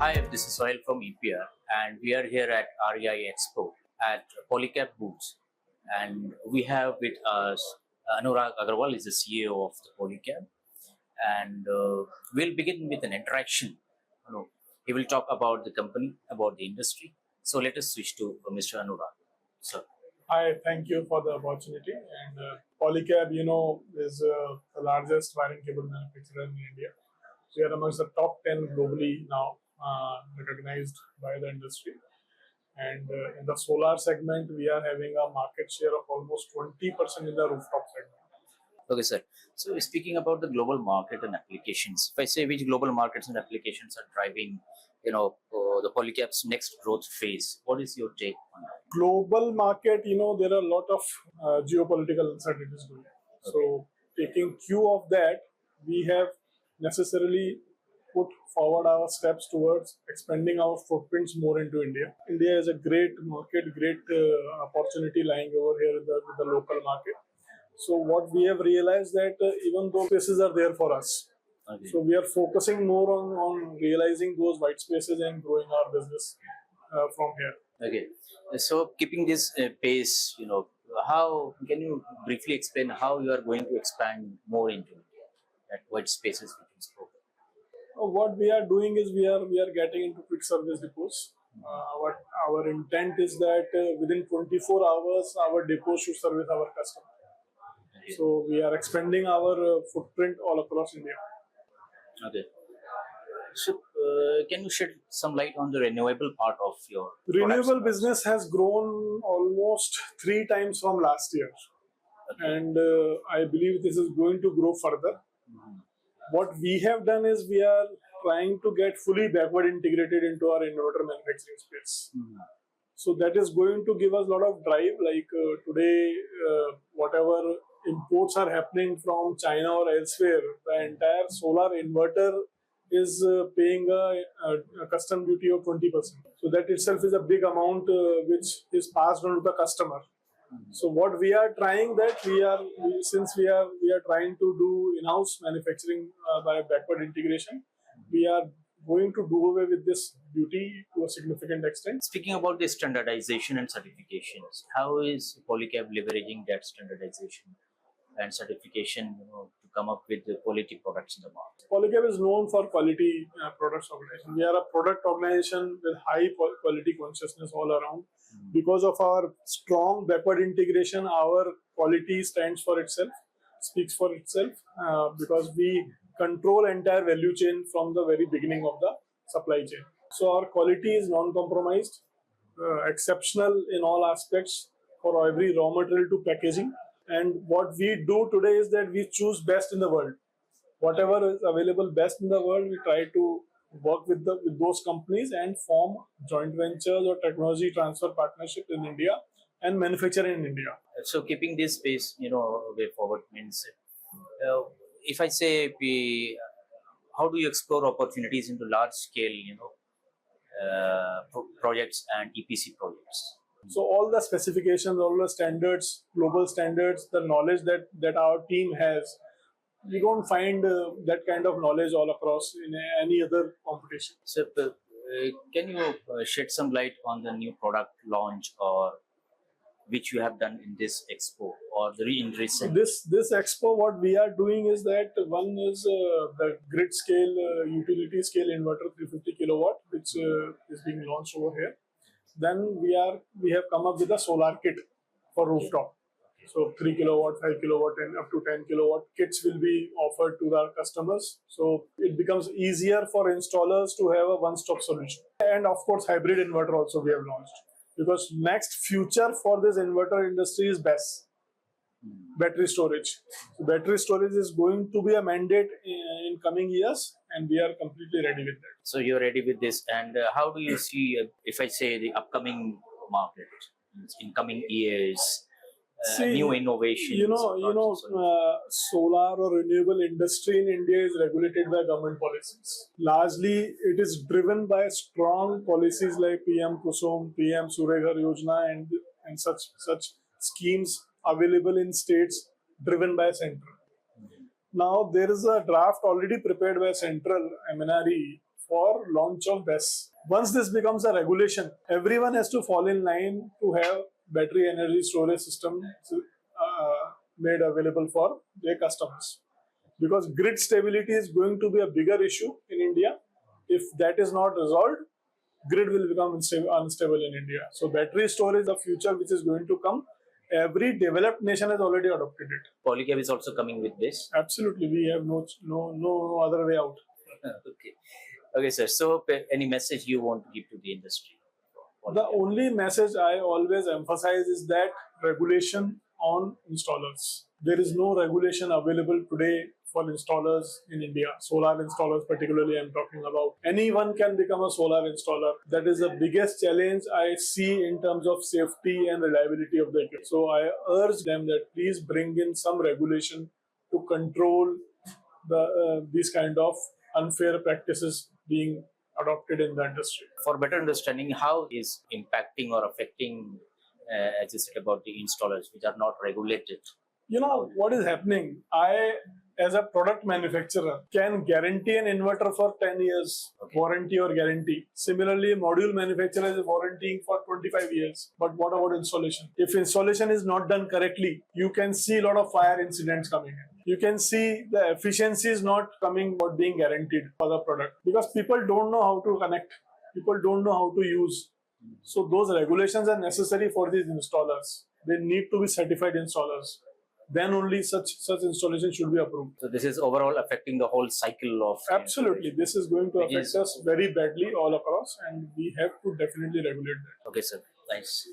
Hi, this is Sohail from EPR, and we are here at REI Expo at Polycab booths. And we have with us Anurag Agarwal, is the CEO of the Polycab, and we'll begin with an interaction. He will talk about the company, about the industry. So let us switch to Mr. Anurag. So, Hi, thank you for the opportunity. And Polycab, is the largest wiring cable manufacturer in India. We are amongst the top 10 globally now, recognized by the industry. And in the solar segment, we are having a market share of almost 20% in the rooftop segment. okay, sir. So speaking about the global market and applications, if I say which global markets and applications are driving, the Polycab's next growth phase, what is your take on that? Global market, there are a lot of geopolitical uncertainties going on. So, taking cue of that, we have necessarily put forward our steps towards expanding our footprints more into India. India is a great market, great opportunity lying over here with the local market. So, what we have realized that even though spaces are there for us, Okay. so we are focusing more on realizing those white spaces and growing our business from here. Okay. So keeping this pace, how can you briefly explain how you are going to expand more into India, that white spaces which you spoke? What we are doing is we are getting into quick service depots. Our intent is that within 24 hours our depot should service our customer. So we are expanding our footprint all across India. Okay. So can you shed some light on the renewable part of your Renewable products? business has grown almost 3 times from last year, and I believe this is going to grow further. What we have done is we are trying to get fully backward integrated into our inverter manufacturing space. So that is going to give us a lot of drive. Like today, whatever imports are happening from China or elsewhere, the entire solar inverter is paying a custom duty of 20%. So that itself is a big amount which is passed on to the customer. So what we are trying since we are trying to do in-house manufacturing by backward integration, we are going to do away with this duty to a significant extent. Speaking about the standardization and certifications, how is Polycab leveraging that standardization and certification to come up with the quality products in the market? Polycab is known for quality products organization. We are a product organization with high quality consciousness all around. Because of our strong backward integration, our quality stands for itself, speaks for itself, because we control entire value chain from the very beginning of the supply chain. So our quality is non-compromised, exceptional in all aspects, for every raw material to packaging. And what we do today is that we choose best in the world. Whatever is available best in the world, we try to work with those companies and form joint ventures or technology transfer partnership in India and manufacture in India. So keeping this pace, way forward means, if I say how do you explore opportunities into large scale, projects and EPC projects? So all the specifications, all the standards, global standards, the knowledge that our team has, we don't find that kind of knowledge all across in any other competition. So can you shed some light on the new product launch or which you have done in this expo or in recent? This expo, what we are doing is that one is the grid scale, utility scale inverter 350 kilowatt, which is being launched over here. Then we have come up with a solar kit for rooftop. So 3 kilowatt, 5 kilowatt, and up to 10 kilowatt kits will be offered to our customers. So it becomes easier for installers to have a one-stop solution. And of course, hybrid inverter also we have launched. Because next future for this inverter industry is BESS, battery storage. So battery storage is going to be a mandate in coming years, and we are completely ready with that. So you're ready with this, and how do you see, if I say the upcoming market in coming years? New innovation. Solar or renewable industry in India is regulated by government policies. Largely, it is driven by strong policies like PM Kusum, PM Surya Yojana, and such schemes available in states driven by central. Now, there is a draft already prepared by Central MNRE for launch of BESS. Once this becomes a regulation, everyone has to fall in line to have battery energy storage system made available for their customers. Because grid stability is going to be a bigger issue in India. If that is not resolved, grid will become unstable in India. So battery storage is the future which is going to come. Every developed nation has already adopted it. Polycab is also coming with this. Absolutely, we have no other way out. Okay, sir. So, any message you want to give to the industry? The only message I always emphasize is that regulation on installers. There is no regulation available today for installers in India. Solar installers, particularly, I'm talking about. Anyone can become a solar installer. That is the biggest challenge I see in terms of safety and reliability of the equipment. So I urge them that please bring in some regulation to control these kind of unfair practices being adopted in the industry. For better understanding, how is impacting or affecting, as you said, about the installers which are not regulated? You know what is happening? I, as a product manufacturer, can guarantee an inverter for 10 years, warranty or guarantee. Similarly, module manufacturer is warranting for 25 years. But what about installation? If installation is not done correctly, you can see a lot of fire incidents coming in. You can see the efficiency is not coming or being guaranteed for the product because people don't know how to connect. People don't know how to use. So those regulations are necessary for these installers. They need to be certified installers. Then only such installation should be approved. So this is overall affecting the whole cycle of... Absolutely. This is going to affect us very badly all across and we have to definitely regulate that. Okay, sir. Thanks.